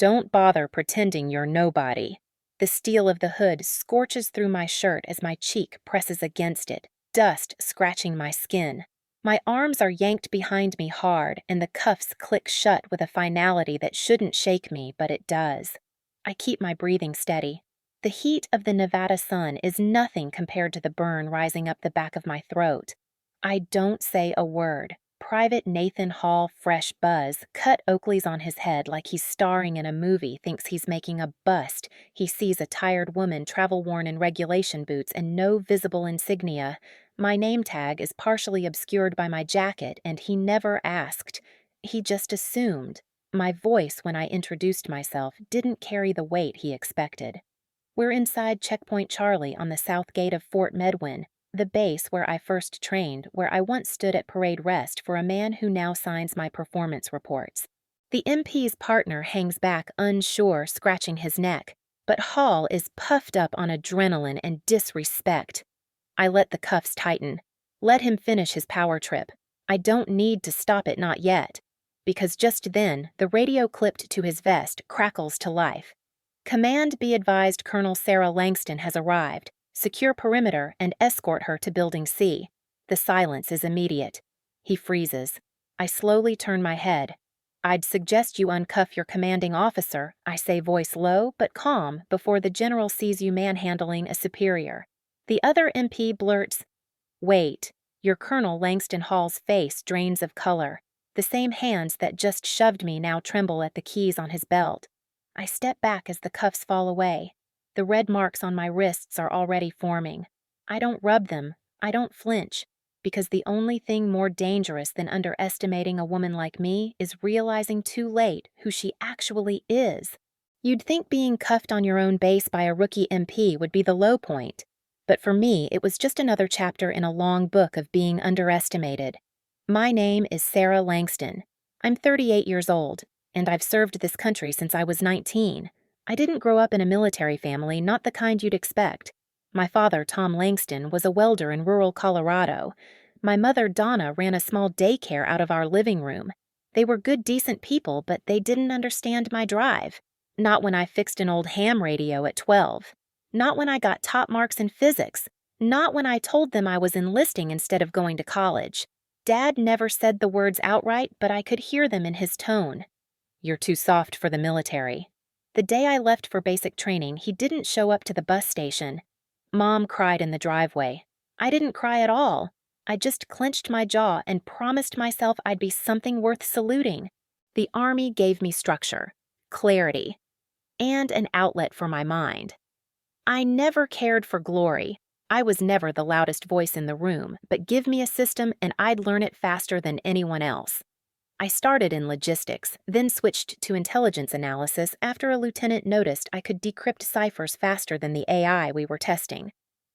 Don't bother pretending you're nobody. The steel of the hood scorches through my shirt as my cheek presses against it, dust scratching my skin. My arms are yanked behind me hard, and the cuffs click shut with a finality that shouldn't shake me, but it does. I keep my breathing steady. The heat of the Nevada sun is nothing compared to the burn rising up the back of my throat. I don't say a word. Private Nathan Hall Fresh Buzz cut Oakley's on his head like he's starring in a movie, thinks he's making a bust. He sees a tired woman travel-worn in regulation boots and no visible insignia. My name tag is partially obscured by my jacket, and he never asked. He just assumed. My voice when I introduced myself didn't carry the weight he expected. We're inside Checkpoint Charlie on the south gate of Fort Medwin, the base where I first trained, where I once stood at parade rest for a man who now signs my performance reports. The MP's partner hangs back unsure, scratching his neck, but Hall is puffed up on adrenaline and disrespect. I let the cuffs tighten. Let him finish his power trip. I don't need to stop it, not yet. Because just then, the radio clipped to his vest crackles to life. Command be advised Colonel Sarah Langston has arrived. Secure perimeter and escort her to Building C. The silence is immediate. He freezes. I slowly turn my head. I'd suggest you uncuff your commanding officer, I say, voice low but calm, before the general sees you manhandling a superior. The other MP blurts, "Wait." Your Colonel Langston Hall's face drains of color. The same hands that just shoved me now tremble at the keys on his belt. I step back as the cuffs fall away. The red marks on my wrists are already forming. I don't rub them. I don't flinch. Because the only thing more dangerous than underestimating a woman like me is realizing too late who she actually is. You'd think being cuffed on your own base by a rookie MP would be the low point. But for me, it was just another chapter in a long book of being underestimated. My name is Sarah Langston. I'm 38 years old, and I've served this country since I was 19. I didn't grow up in a military family, not the kind you'd expect. My father, Tom Langston, was a welder in rural Colorado. My mother, Donna, ran a small daycare out of our living room. They were good, decent people, but they didn't understand my drive. Not when I fixed an old ham radio at 12. Not when I got top marks in physics. Not when I told them I was enlisting instead of going to college. Dad never said the words outright, but I could hear them in his tone. You're too soft for the military. The day I left for basic training, he didn't show up to the bus station. Mom cried in the driveway. I didn't cry at all. I just clenched my jaw and promised myself I'd be something worth saluting. The Army gave me structure, clarity, and an outlet for my mind. I never cared for glory. I was never the loudest voice in the room, but give me a system and I'd learn it faster than anyone else. I started in logistics, then switched to intelligence analysis after a lieutenant noticed I could decrypt ciphers faster than the AI we were testing.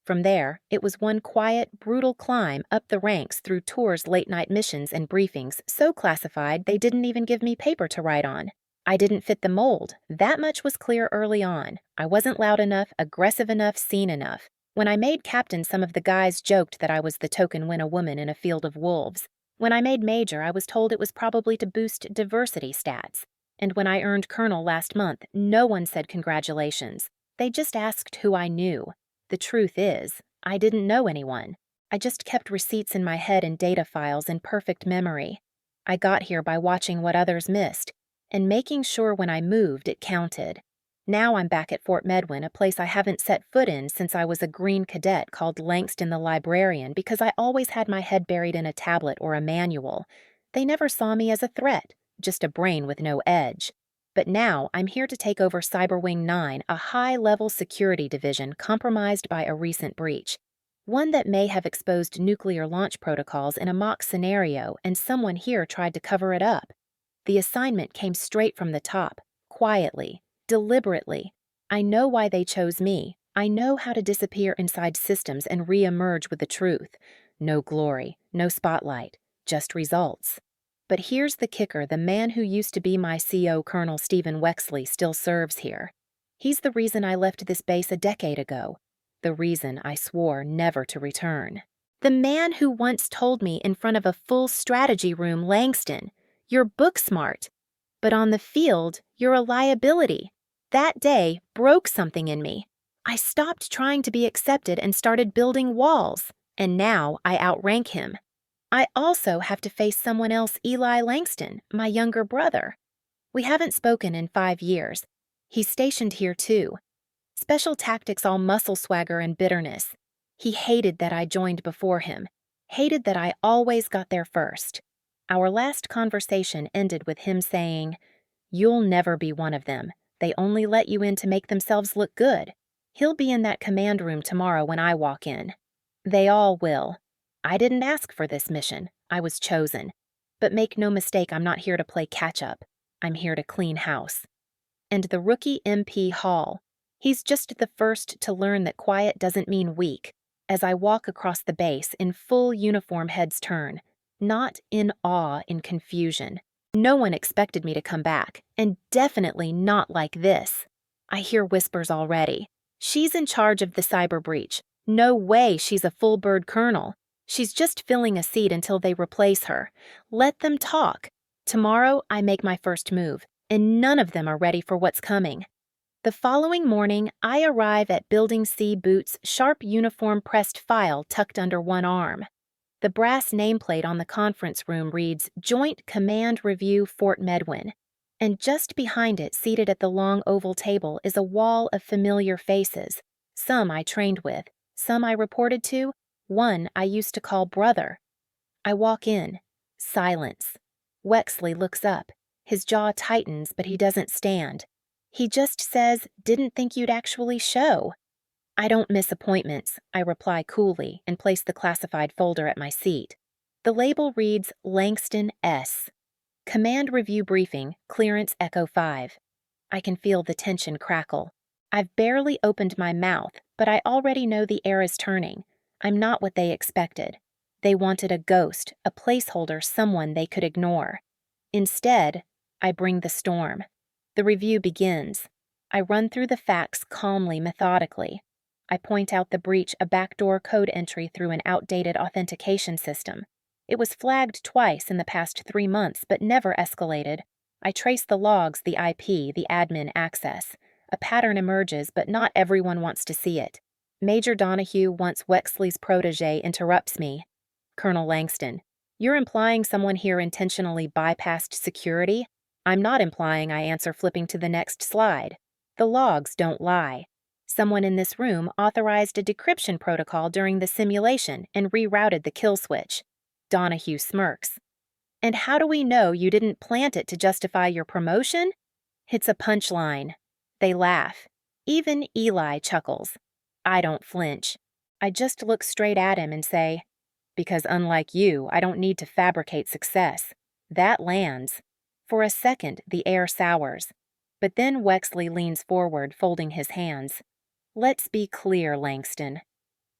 From there, it was one quiet, brutal climb up the ranks through tours, late-night missions, and briefings so classified they didn't even give me paper to write on. I didn't fit the mold. That much was clear early on. I wasn't loud enough, aggressive enough, seen enough. When I made captain, some of the guys joked that I was the token win-a-woman in a field of wolves. When I made major, I was told it was probably to boost diversity stats. And when I earned colonel last month, no one said congratulations. They just asked who I knew. The truth is, I didn't know anyone. I just kept receipts in my head and data files in perfect memory. I got here by watching what others missed, and making sure when I moved it counted. Now I'm back at Fort Medwin, a place I haven't set foot in since I was a green cadet called Langston the Librarian because I always had my head buried in a tablet or a manual. They never saw me as a threat, just a brain with no edge. But now I'm here to take over Cyberwing 9, a high-level security division compromised by a recent breach. One that may have exposed nuclear launch protocols in a mock scenario, and someone here tried to cover it up. The assignment came straight from the top, quietly. Deliberately. I know why they chose me. I know how to disappear inside systems and re-emerge with the truth. No glory, no spotlight, just results. But here's the kicker: the man who used to be my CO, Colonel Stephen Wexley, still serves here. He's the reason I left this base a decade ago. The reason I swore never to return. The man who once told me in front of a full strategy room, Langston, "You're book smart. But on the field, You're a liability. That day broke something in me. I stopped trying to be accepted and started building walls, and now I outrank him. I also have to face someone else, Eli Langston, my younger brother. We haven't spoken in 5 years. He's stationed here too. Special tactics all muscle swagger and bitterness. He hated that I joined before him, hated that I always got there first. Our last conversation ended with him saying, "You'll never be one of them. They only let you in to make themselves look good." He'll be in that command room tomorrow when I walk in. They all will. I didn't ask for this mission. I was chosen. But make no mistake, I'm not here to play catch-up. I'm here to clean house. And the rookie MP Hall. He's just the first to learn that quiet doesn't mean weak. As I walk across the base in full uniform, heads turn. Not in awe, in confusion. No one expected me to come back, and definitely not like this. I hear whispers already. She's in charge of the cyber breach. No way she's a full bird colonel. She's just filling a seat until they replace her. Let them talk. Tomorrow I make my first move, and none of them are ready for what's coming. The following morning, I arrive at Building C. Boots' sharp uniform pressed file tucked under one arm. The brass nameplate on the conference room reads Joint Command Review Fort Medwin, and just behind it, seated at the long oval table, is a wall of familiar faces. Some I trained with, some I reported to, one I used to call brother. I walk in. Silence. Wexley looks up. His jaw tightens, but he doesn't stand. He just says, "Didn't think you'd actually show." I don't miss appointments, I reply coolly and place the classified folder at my seat. The label reads Langston S. Command Review Briefing, Clearance Echo 5. I can feel the tension crackle. I've barely opened my mouth, but I already know the air is turning. I'm not what they expected. They wanted a ghost, a placeholder, someone they could ignore. Instead, I bring the storm. The review begins. I run through the facts calmly, methodically. I point out the breach, a backdoor code entry through an outdated authentication system. It was flagged twice in the past 3 months, but never escalated. I trace the logs, the IP, the admin access. A pattern emerges, but not everyone wants to see it. Major Donahue, once Wexley's protege, interrupts me. "Colonel Langston, you're implying someone here intentionally bypassed security?" "I'm not implying," I answer, flipping to the next slide. "The logs don't lie. Someone in this room authorized a decryption protocol during the simulation and rerouted the kill switch." Donahue smirks. "And how do we know you didn't plant it to justify your promotion?" It's a punchline. They laugh. Even Eli chuckles. I don't flinch. I just look straight at him and say, "Because unlike you, I don't need to fabricate success." That lands. For a second, the air sours. But then Wexley leans forward, folding his hands. "Let's be clear, Langston.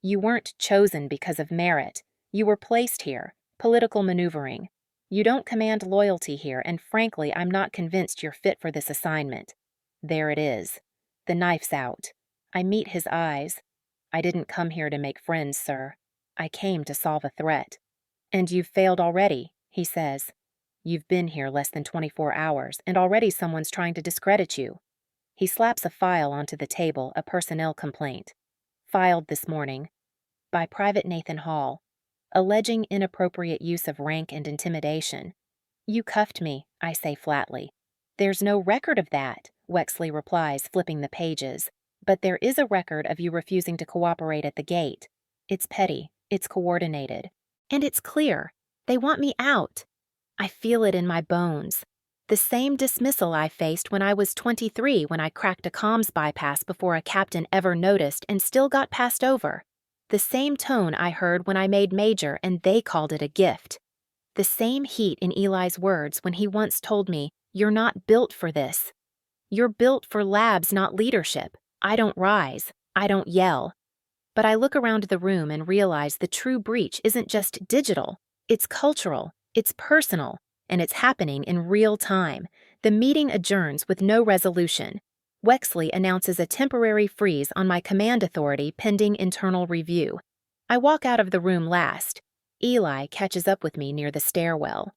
You weren't chosen because of merit. You were placed here. Political maneuvering. You don't command loyalty here, and frankly, I'm not convinced you're fit for this assignment." There it is. The knife's out. I meet his eyes. "I didn't come here to make friends, sir. I came to solve a threat." "And you've failed already," he says. "You've been here less than 24 hours, and already someone's trying to discredit you." He slaps a file onto the table, a personnel complaint. "Filed this morning. By Private Nathan Hall. Alleging inappropriate use of rank and intimidation." "You cuffed me," I say flatly. "There's no record of that," Wexley replies, flipping the pages. "But there is a record of you refusing to cooperate at the gate. It's petty, it's coordinated. And it's clear. They want me out. I feel it in my bones. The same dismissal I faced when I was 23 when I cracked a comms bypass before a captain ever noticed and still got passed over. The same tone I heard when I made major and they called it a gift. The same heat in Eli's words when he once told me, "You're not built for this. You're built for labs, not leadership. I don't rise. I don't yell." But I look around the room and realize the true breach isn't just digital. It's cultural. It's personal. And it's happening in real time. The meeting adjourns with no resolution. Wexley announces a temporary freeze on my command authority pending internal review. I walk out of the room last. Eli catches up with me near the stairwell.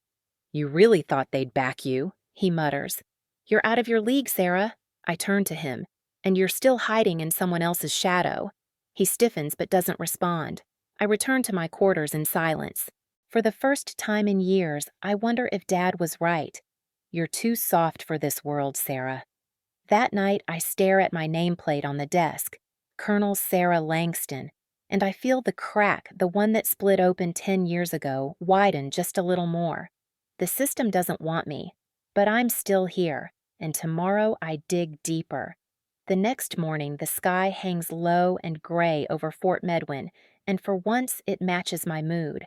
"You really thought they'd back you," he mutters. You're out of your league, Sarah. I turn to him. And you're still hiding in someone else's shadow. He stiffens but doesn't respond. I return to my quarters in silence. For the first time in years, I wonder if Dad was right. You're too soft for this world, Sarah. That night, I stare at my nameplate on the desk, Colonel Sarah Langston, and I feel the crack, the one that split open 10 years ago, widen just a little more. The system doesn't want me, but I'm still here, and tomorrow I dig deeper. The next morning, the sky hangs low and gray over Fort Medwin, and for once it matches my mood.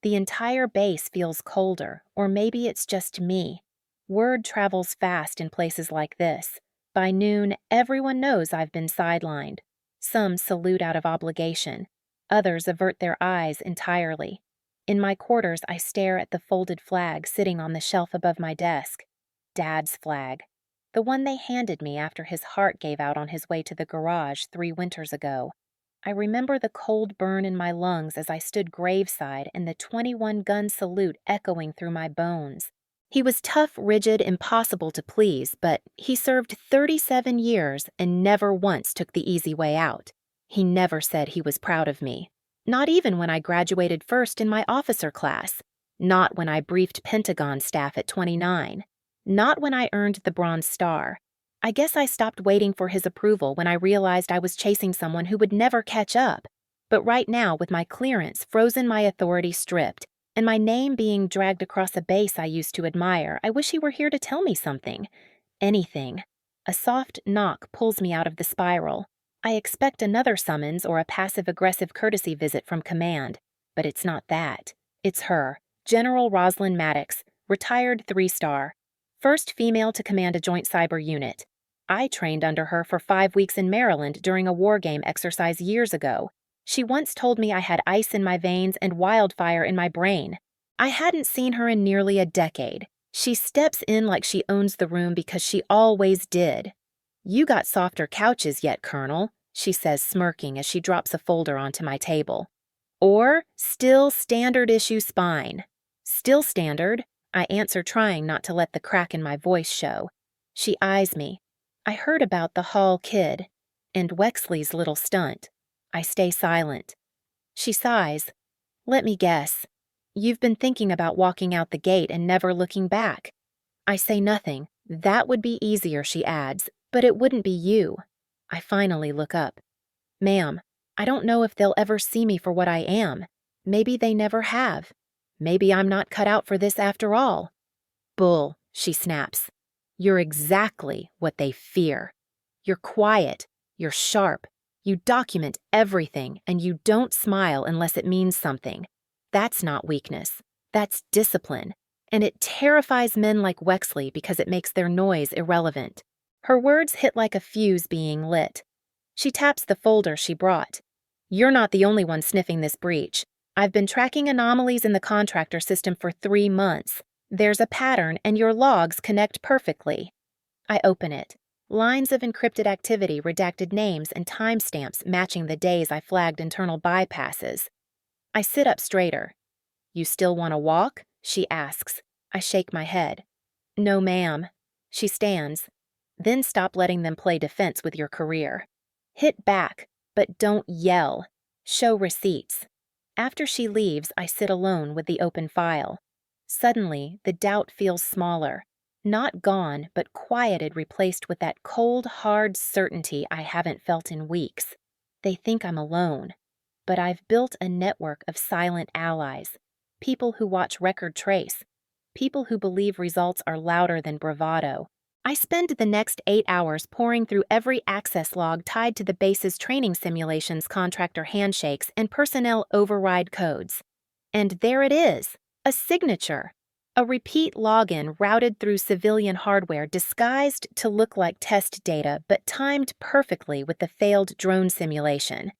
The entire base feels colder, or maybe it's just me. Word travels fast in places like this. By noon, everyone knows I've been sidelined. Some salute out of obligation. Others avert their eyes entirely. In my quarters, I stare at the folded flag sitting on the shelf above my desk. Dad's flag. The one they handed me after his heart gave out on his way to the garage 3 winters ago. I remember the cold burn in my lungs as I stood graveside and the 21-gun salute echoing through my bones. He was tough, rigid, impossible to please, but he served 37 years and never once took the easy way out. He never said he was proud of me. Not even when I graduated first in my officer class. Not when I briefed Pentagon staff at 29. Not when I earned the Bronze Star. I guess I stopped waiting for his approval when I realized I was chasing someone who would never catch up. But right now, with my clearance frozen, my authority stripped, and my name being dragged across a base I used to admire, I wish he were here to tell me something. Anything. A soft knock pulls me out of the spiral. I expect another summons or a passive-aggressive courtesy visit from command, but it's not that. It's her, General Rosalind Maddox, retired 3-star. First female to command a joint cyber unit. I trained under her for 5 weeks in Maryland during a war game exercise years ago. She once told me I had ice in my veins and wildfire in my brain. I hadn't seen her in nearly a decade. She steps in like she owns the room because she always did. "You got softer couches yet, Colonel," she says, smirking as she drops a folder onto my table. "Or still standard issue spine." "Still standard," I answer, trying not to let the crack in my voice show. She eyes me. "I heard about the Hall kid and Wexley's little stunt." I stay silent. She sighs. "Let me guess. You've been thinking about walking out the gate and never looking back." I say nothing. "That would be easier," she adds, "but it wouldn't be you." I finally look up. "Ma'am, I don't know if they'll ever see me for what I am. Maybe they never have. Maybe I'm not cut out for this after all." "Bull," she snaps. "You're exactly what they fear. You're quiet. You're sharp. You document everything, and you don't smile unless it means something. That's not weakness. That's discipline. And it terrifies men like Wexley because it makes their noise irrelevant." Her words hit like a fuse being lit. She taps the folder she brought. "You're not the only one sniffing this breach. I've been tracking anomalies in the contractor system for 3 months. There's a pattern, and your logs connect perfectly." I open it. Lines of encrypted activity, redacted names, and timestamps matching the days I flagged internal bypasses. I sit up straighter. "You still want to walk?" she asks. I shake my head. "No, ma'am." She stands. "Then stop letting them play defense with your career. Hit back, but don't yell. Show receipts." After she leaves, I sit alone with the open file. Suddenly, the doubt feels smaller. Not gone, but quieted, replaced with that cold, hard certainty I haven't felt in weeks. They think I'm alone. But I've built a network of silent allies. People who watch record trace. People who believe results are louder than bravado. I spend the next 8 hours poring through every access log tied to the base's training simulations, contractor handshakes, and personnel override codes. And there it is, a signature. A repeat login routed through civilian hardware disguised to look like test data but timed perfectly with the failed drone simulation.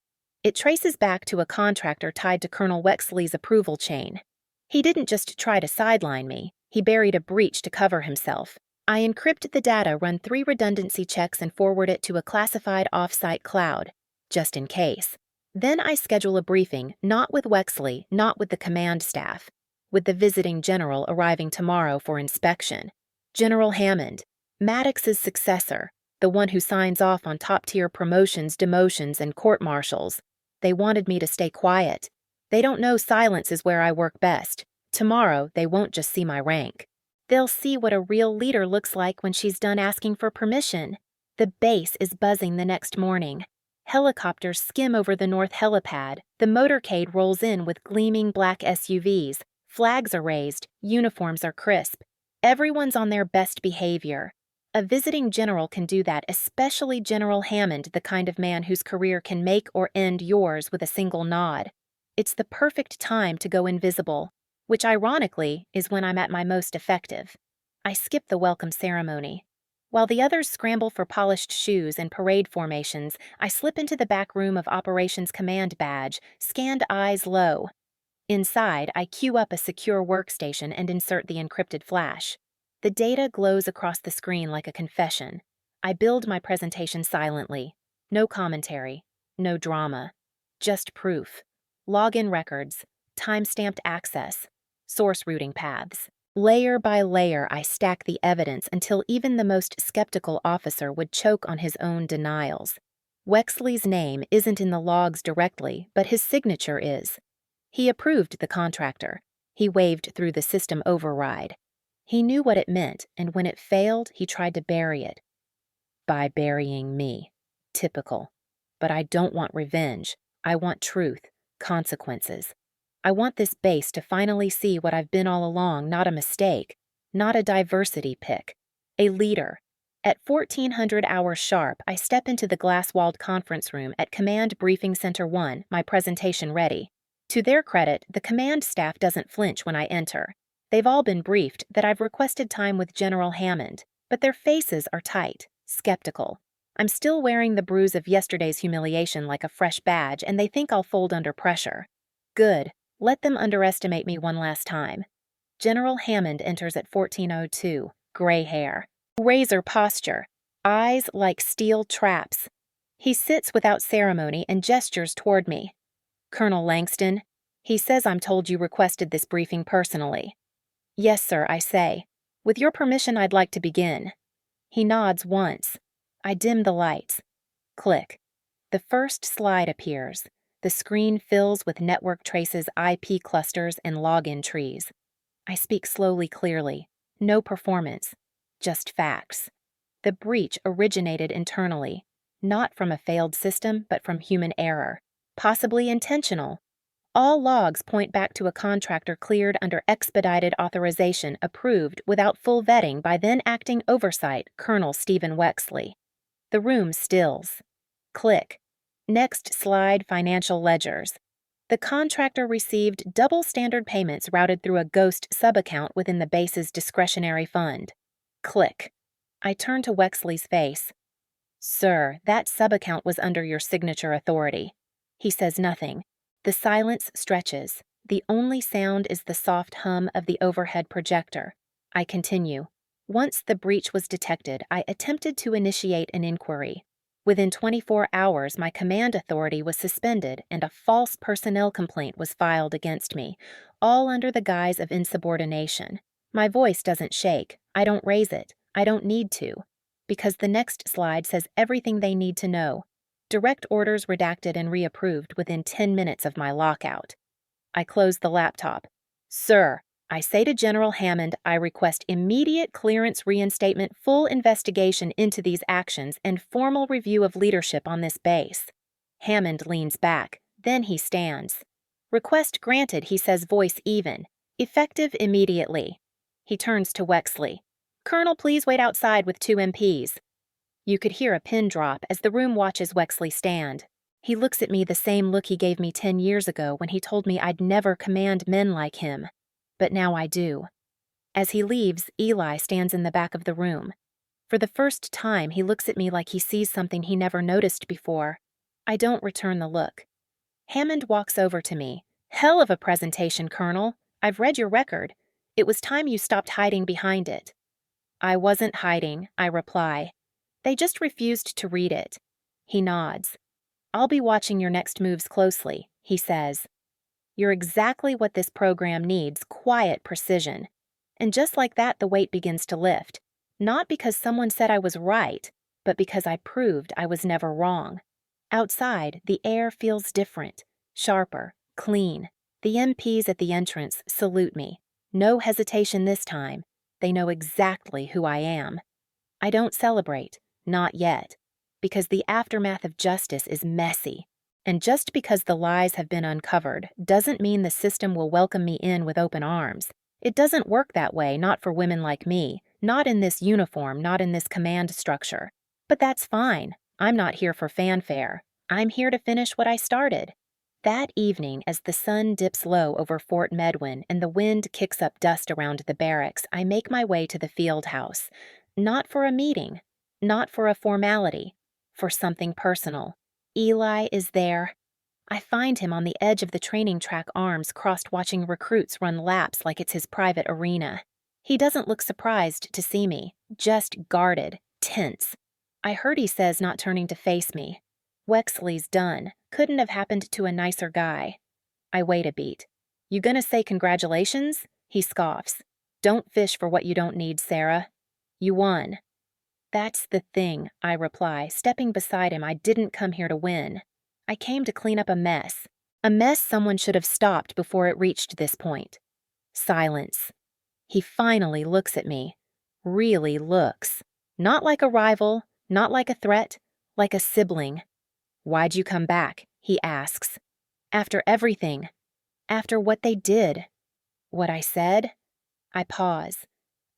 It traces back to a contractor tied to Colonel Wexley's approval chain. He didn't just try to sideline me, he buried a breach to cover himself. I encrypt the data, run 3 redundancy checks, and forward it to a classified off-site cloud, just in case. Then I schedule a briefing, not with Wexley, not with the command staff, with the visiting general arriving tomorrow for inspection. "General Hammond, Maddox's successor, the one who signs off on top-tier promotions, demotions, and court-martials. They wanted me to stay quiet. They don't know silence is where I work best. Tomorrow, they won't just see my rank. They'll see what a real leader looks like when she's done asking for permission. The base is buzzing the next morning. Helicopters skim over the north helipad. The motorcade rolls in with gleaming black SUVs. Flags are raised. Uniforms are crisp. Everyone's on their best behavior. A visiting general can do that, especially General Hammond, the kind of man whose career can make or end yours with a single nod. It's the perfect time to go invisible, which ironically is when I'm at my most effective. I skip the welcome ceremony. While the others scramble for polished shoes and parade formations, I slip into the back room of Operations Command badge, scanned eyes low. Inside, I queue up a secure workstation and insert the encrypted flash. The data glows across the screen like a confession. I build my presentation silently. No commentary, no drama. Just proof. Login records, time-stamped access, source routing paths. Layer by layer, I stack the evidence until even the most skeptical officer would choke on his own denials. Wexley's name isn't in the logs directly, but his signature is. He approved the contractor. He waved through the system override. He knew what it meant, and when it failed, he tried to bury it. By burying me. Typical. But I don't want revenge. I want truth, consequences. I want this base to finally see what I've been all along, not a mistake, not a diversity pick. A leader. At 1400 hours sharp, I step into the glass-walled conference room at Command Briefing Center 1, my presentation ready. To their credit, the command staff doesn't flinch when I enter. They've all been briefed that I've requested time with General Hammond, but their faces are tight, skeptical. I'm still wearing the bruise of yesterday's humiliation like a fresh badge, and they think I'll fold under pressure. Good. Let them underestimate me one last time. General Hammond enters at 14:02, gray hair. Razor posture, eyes like steel traps. He sits without ceremony and gestures toward me. Colonel Langston, he says I'm told you requested this briefing personally. Yes, sir, I say. With your permission, I'd like to begin. He nods once. I dim the lights. Click. The first slide appears. The screen fills with network traces, IP clusters, and login trees. I speak slowly, clearly. No performance. Just facts. The breach originated internally, not from a failed system, but from human error. Possibly intentional. All logs point back to a contractor cleared under expedited authorization approved without full vetting by then acting oversight Colonel Stephen Wexley. The room stills. Click. Next slide, financial ledgers. The contractor received double standard payments routed through a ghost sub-account within the base's discretionary fund. Click. I turn to Wexley's face. Sir, that sub-account was under your signature authority. He says nothing. The silence stretches. The only sound is the soft hum of the overhead projector. I continue. Once the breach was detected, I attempted to initiate an inquiry. Within 24 hours, my command authority was suspended and a false personnel complaint was filed against me, all under the guise of insubordination. My voice doesn't shake. I don't raise it. I don't need to. Because the next slide says everything they need to know. Direct orders redacted and reapproved within 10 minutes of my lockout. I close the laptop. Sir, I say to General Hammond, I request immediate clearance reinstatement, full investigation into these actions, and formal review of leadership on this base. Hammond leans back. Then he stands. Request granted, he says, voice even. Effective immediately. He turns to Wexley. Colonel, please wait outside with 2 MPs. You could hear a pin drop as the room watches Wexley stand. He looks at me the same look he gave me 10 years ago when he told me I'd never command men like him. But now I do. As he leaves, Eli stands in the back of the room. For the first time, he looks at me like he sees something he never noticed before. I don't return the look. Hammond walks over to me. Hell of a presentation, Colonel. I've read your record. It was time you stopped hiding behind it. I wasn't hiding, I reply. They just refused to read it. He nods. I'll be watching your next moves closely, he says. You're exactly what this program needs, quiet precision. And just like that, the weight begins to lift. Not because someone said I was right, but because I proved I was never wrong. Outside, the air feels different, sharper, clean. The MPs at the entrance salute me. No hesitation this time. They know exactly who I am. I don't celebrate, not yet, because the aftermath of justice is messy. And just because the lies have been uncovered doesn't mean the system will welcome me in with open arms. It doesn't work that way, not for women like me, not in this uniform, not in this command structure. But that's fine. I'm not here for fanfare. I'm here to finish what I started. That evening, as the sun dips low over Fort Medwin and the wind kicks up dust around the barracks, I make my way to the field house. Not for a meeting, not for a formality, for something personal. Eli is there. I find him on the edge of the training track, arms crossed, watching recruits run laps like it's his private arena. He doesn't look surprised to see me, just guarded, tense. I heard he says, not turning to face me. Wexley's done. Couldn't have happened to a nicer guy. I wait a beat. You gonna say congratulations? He scoffs. Don't fish for what you don't need, Sarah. You won. That's the thing, I reply, stepping beside him. I didn't come here to win. I came to clean up a mess. A mess someone should have stopped before it reached this point. Silence. He finally looks at me. Really looks. Not like a rival, not like a threat, like a sibling. Why'd you come back? He asks. After everything. After what they did. What I said? I pause.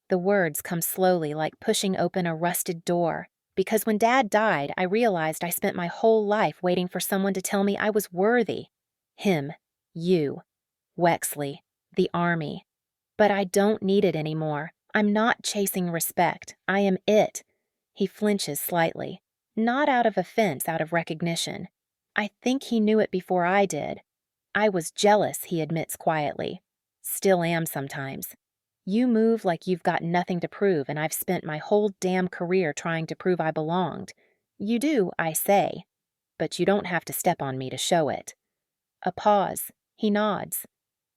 The words come slowly, like pushing open a rusted door. Because when Dad died, I realized I spent my whole life waiting for someone to tell me I was worthy. Him. You. Wexley. The Army. But I don't need it anymore. I'm not chasing respect. I am it. He flinches slightly. Not out of offense, out of recognition. I think he knew it before I did. I was jealous, he admits quietly. Still am sometimes. You move like you've got nothing to prove, and I've spent my whole damn career trying to prove I belonged. You do, I say. But you don't have to step on me to show it. A pause. He nods.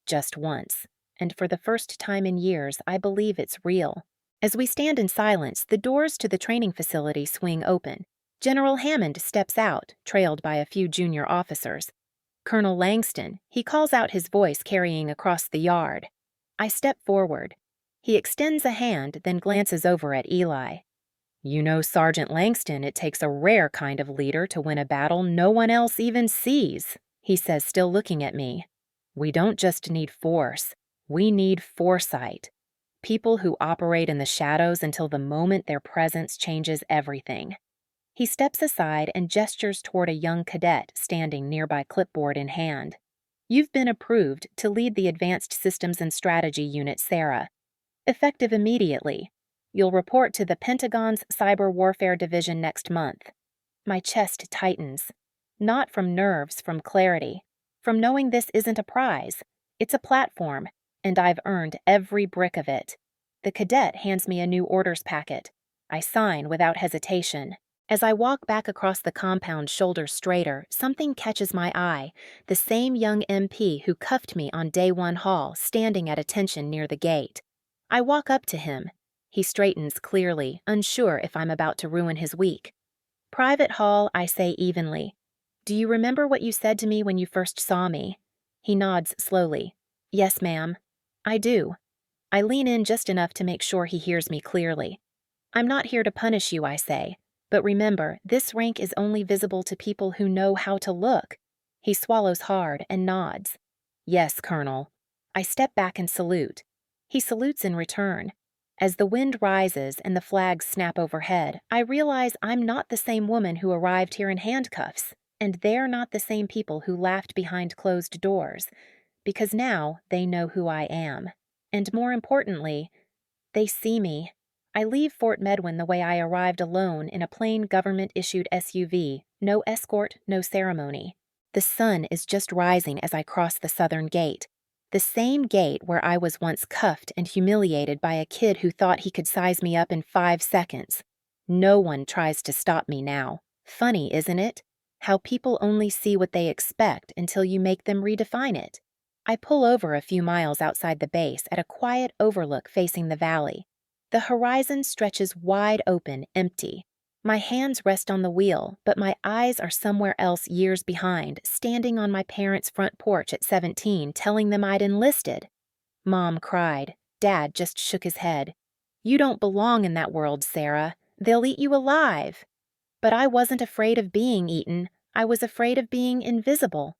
Just once. And for the first time in years, I believe it's real. As we stand in silence, the doors to the training facility swing open. General Hammond steps out, trailed by a few junior officers. Colonel Langston, he calls out, his voice carrying across the yard. I step forward. He extends a hand, then glances over at Eli. You know, Sergeant Langston, it takes a rare kind of leader to win a battle no one else even sees, he says, still looking at me. We don't just need force. We need foresight. People who operate in the shadows until the moment their presence changes everything. He steps aside and gestures toward a young cadet standing nearby, clipboard in hand. You've been approved to lead the Advanced Systems and Strategy Unit, Sarah. Effective immediately. You'll report to the Pentagon's Cyber Warfare Division next month. My chest tightens. Not from nerves, from clarity. From knowing this isn't a prize. It's a platform, and I've earned every brick of it. The cadet hands me a new orders packet. I sign without hesitation. As I walk back across the compound, shoulders straighter, something catches my eye. The same young MP who cuffed me on day one hall, standing at attention near the gate. I walk up to him. He straightens clearly, unsure if I'm about to ruin his week. Private Hall, I say evenly. Do you remember what you said to me when you first saw me? He nods slowly. Yes, ma'am. I do. I lean in just enough to make sure he hears me clearly. I'm not here to punish you, I say. But remember, this rank is only visible to people who know how to look. He swallows hard and nods. Yes, Colonel. I step back and salute. He salutes in return. As the wind rises and the flags snap overhead, I realize I'm not the same woman who arrived here in handcuffs, and they're not the same people who laughed behind closed doors, because now they know who I am. And more importantly, they see me. I leave Fort Medwin the way I arrived, alone in a plain government-issued SUV, no escort, no ceremony. The sun is just rising as I cross the southern gate, the same gate where I was once cuffed and humiliated by a kid who thought he could size me up in 5 seconds. No one tries to stop me now. Funny, isn't it? How people only see what they expect until you make them redefine it. I pull over a few miles outside the base at a quiet overlook facing the valley. The horizon stretches wide open, empty. My hands rest on the wheel, but my eyes are somewhere else years behind, standing on my parents' front porch at 17, telling them I'd enlisted. Mom cried. Dad just shook his head. You don't belong in that world, Sarah. They'll eat you alive. But I wasn't afraid of being eaten. I was afraid of being invisible.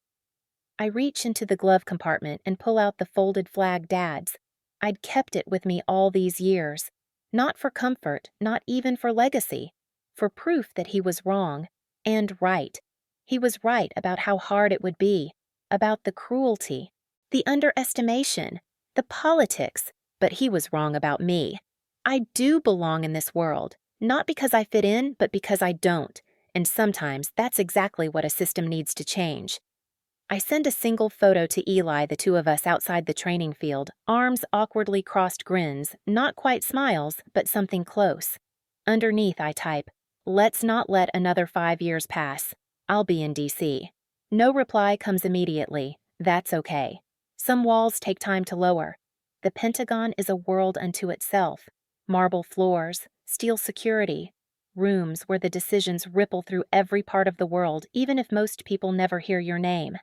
I reach into the glove compartment and pull out the folded flag Dad's. I'd kept it with me all these years. Not for comfort, not even for legacy. For proof that he was wrong. And right. He was right about how hard it would be. About the cruelty. The underestimation. The politics. But he was wrong about me. I do belong in this world. Not because I fit in, but because I don't. And sometimes that's exactly what a system needs to change. I send a single photo to Eli, the two of us outside the training field, arms awkwardly crossed, grins, not quite smiles, but something close. Underneath I type, "Let's not let another 5 years pass. I'll be in D.C." No reply comes immediately. That's okay. Some walls take time to lower. The Pentagon is a world unto itself. Marble floors, steel security, rooms where the decisions ripple through every part of the world, even if most people never hear your name.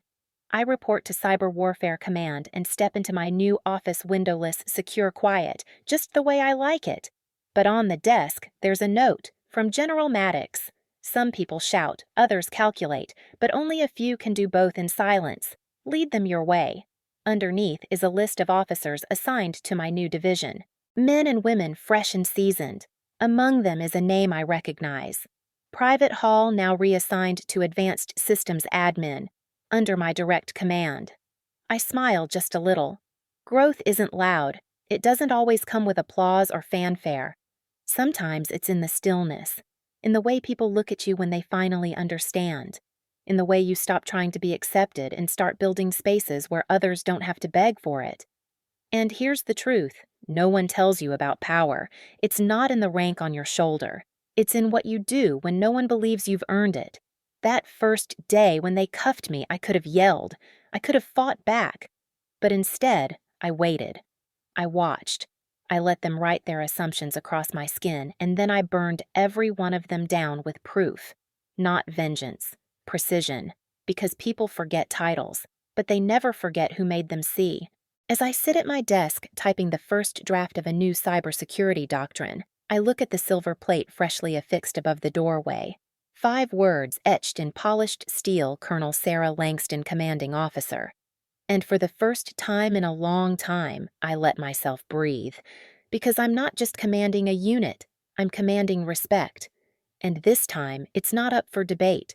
I report to Cyber Warfare Command and step into my new office windowless, secure quiet, just the way I like it. But on the desk, there's a note from General Maddox. Some people shout, others calculate, but only a few can do both in silence. Lead them your way. Underneath is a list of officers assigned to my new division. Men and women fresh and seasoned. Among them is a name I recognize. Private Hall, now reassigned to Advanced Systems Admin, under my direct command. I smile just a little. Growth isn't loud. It doesn't always come with applause or fanfare. Sometimes it's in the stillness, in the way people look at you when they finally understand, in the way you stop trying to be accepted and start building spaces where others don't have to beg for it. And here's the truth. No one tells you about power. It's not in the rank on your shoulder. It's in what you do when no one believes you've earned it. That first day when they cuffed me, I could have yelled. I could have fought back. But instead, I waited. I watched. I let them write their assumptions across my skin, and then I burned every one of them down with proof. Not vengeance. Precision. Because people forget titles, but they never forget who made them see. As I sit at my desk typing the first draft of a new cybersecurity doctrine, I look at the silver plate freshly affixed above the doorway. 5 words etched in polished steel, Colonel Sarah Langston, commanding officer. And for the first time in a long time, I let myself breathe. Because I'm not just commanding a unit, I'm commanding respect. And this time, it's not up for debate.